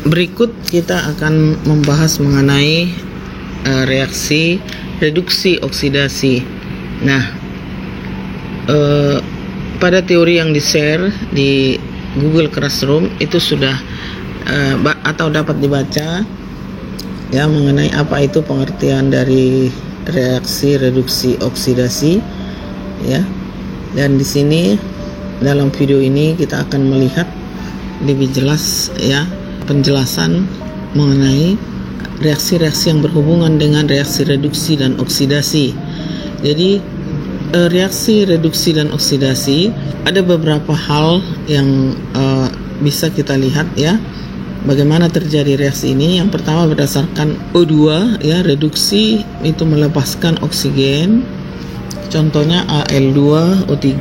Berikut kita akan membahas mengenai reaksi reduksi oksidasi. Nah, pada teori yang di-share di Google Classroom itu sudah atau dapat dibaca ya mengenai apa itu pengertian dari reaksi reduksi oksidasi ya. Dan di sini dalam video ini kita akan melihat lebih jelas ya penjelasan mengenai reaksi-reaksi yang berhubungan dengan reaksi reduksi dan oksidasi. Jadi reaksi reduksi dan oksidasi ada beberapa hal yang bisa kita lihat ya bagaimana terjadi reaksi ini. Yang pertama berdasarkan O2 ya, reduksi itu melepaskan oksigen. Contohnya Al2 O3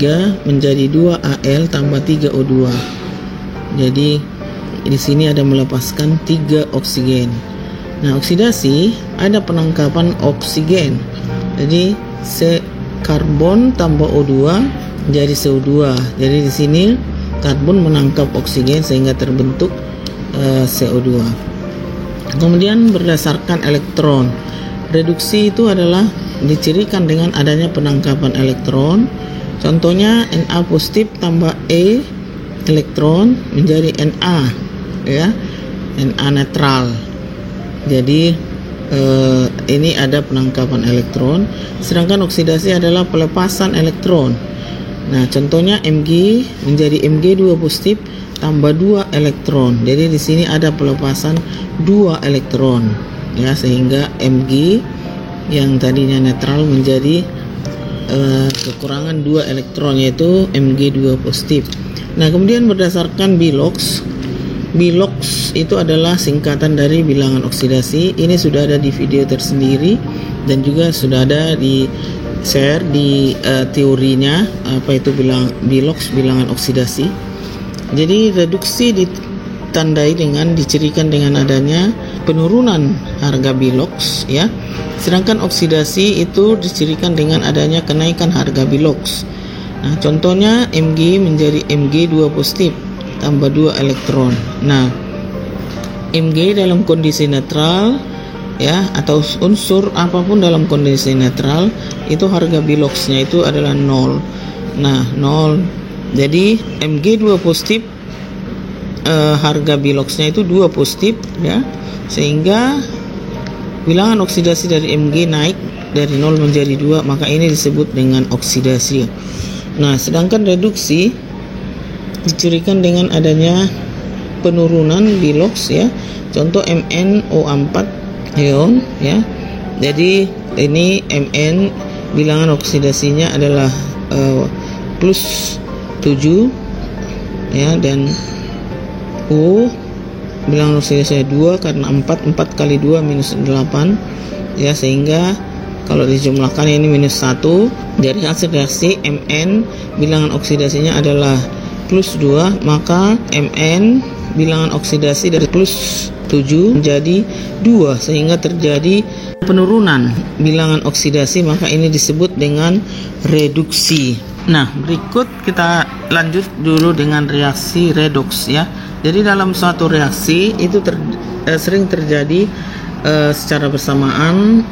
menjadi 2Al tambah 3O2. Jadi di sini ada melepaskan 3 oksigen. Nah, oksidasi ada penangkapan oksigen. Jadi karbon tambah O2 jadi CO2. Jadi di sini karbon menangkap oksigen sehingga terbentuk CO2. Kemudian berdasarkan elektron, reduksi itu adalah dicirikan dengan adanya penangkapan elektron. Contohnya Na positif tambah E elektron menjadi Na ya, Na netral. Jadi ini ada penangkapan elektron. Sedangkan oksidasi adalah pelepasan elektron. Nah, contohnya Mg menjadi Mg2 positif tambah 2 elektron. Jadi di sini ada pelepasan 2 elektron ya, sehingga Mg yang tadinya netral menjadi kekurangan 2 elektron, yaitu Mg2 positif. Nah, kemudian berdasarkan Bilox itu adalah singkatan dari bilangan oksidasi. Ini sudah ada di video tersendiri dan juga sudah ada di share di teorinya apa itu Bilox, bilangan oksidasi. Jadi reduksi ditandai dengan dicirikan dengan adanya penurunan harga Bilox ya. Sedangkan oksidasi itu dicirikan dengan adanya kenaikan harga Bilox. Nah, contohnya Mg menjadi Mg2 positif tambah 2 elektron. Nah, Mg dalam kondisi netral ya, atau unsur apapun dalam kondisi netral itu harga Biloxnya itu adalah 0. Nah, 0. Jadi Mg2 positif harga Biloxnya itu 2 positif ya, sehingga bilangan oksidasi dari Mg naik dari 0 menjadi 2, maka ini disebut dengan oksidasi. Nah, sedangkan reduksi dicirikan dengan adanya penurunan Bilox ya. Contoh MnO4 ion ya. Jadi ini Mn bilangan oksidasinya adalah plus 7 ya, dan O bilangan oksidasinya 2 karena 4 kali 2 minus 8 ya, sehingga kalau dijumlahkan ini minus 1. Dari hasil reaksi Mn bilangan oksidasinya adalah plus 2, maka Mn bilangan oksidasi dari plus 7 menjadi 2, sehingga terjadi penurunan bilangan oksidasi, maka ini disebut dengan reduksi. Nah, berikut kita lanjut dulu dengan reaksi redoks ya. Jadi dalam suatu reaksi itu sering terjadi secara bersamaan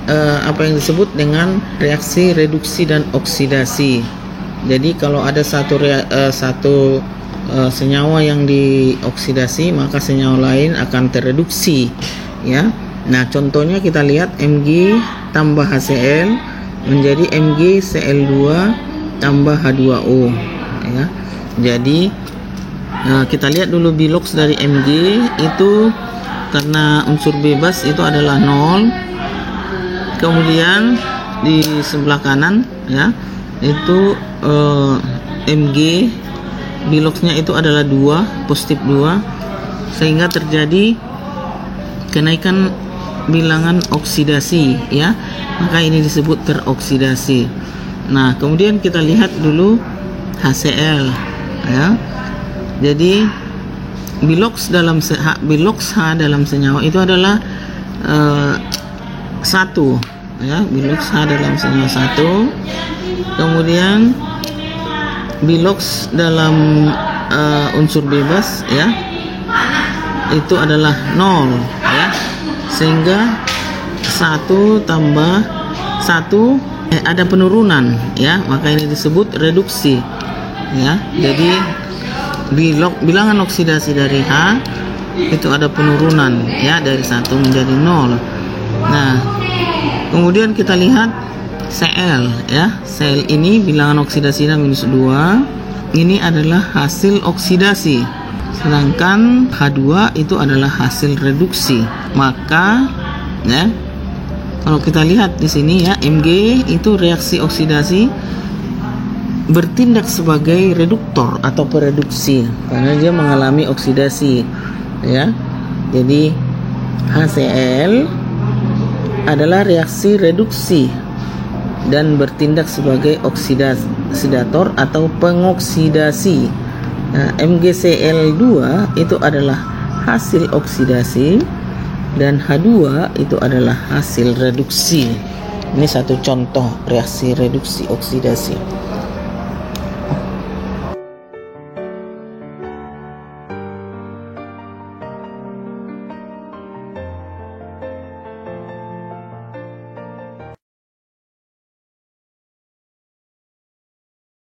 apa yang disebut dengan reaksi reduksi dan oksidasi. Jadi kalau ada satu senyawa yang dioksidasi, maka senyawa lain akan tereduksi ya. Nah, contohnya kita lihat Mg tambah HCl menjadi MgCl2 tambah H2O ya. Jadi kita lihat dulu Bilox dari Mg itu karena unsur bebas itu adalah 0. Kemudian di sebelah kanan ya itu Mg Biloxnya itu adalah 2 positif 2, sehingga terjadi kenaikan bilangan oksidasi ya, maka ini disebut teroksidasi. Nah, kemudian kita lihat dulu HCl ya. Jadi Bilox H dalam senyawa itu adalah 1 ya, Bilox H dalam senyawa 1. Kemudian Bilox dalam unsur bebas ya itu adalah 0 ya, sehingga 1 tambah 1 ada penurunan ya, maka ini disebut reduksi ya. Jadi bilangan oksidasi dari H itu ada penurunan ya, dari 1 menjadi 0. Nah, kemudian kita lihat Cl ya. Cl ini bilangan oksidasinya -2. Ini adalah hasil oksidasi. Sedangkan H2 itu adalah hasil reduksi. Maka ya, kalau kita lihat di sini ya, Mg itu reaksi oksidasi bertindak sebagai reduktor atau pereduksi karena dia mengalami oksidasi ya. Jadi HCl adalah reaksi reduksi dan bertindak sebagai oksidator atau pengoksidasi. Nah, MgCl2 itu adalah hasil oksidasi dan H2 itu adalah hasil reduksi. Ini satu contoh reaksi reduksi oksidasi.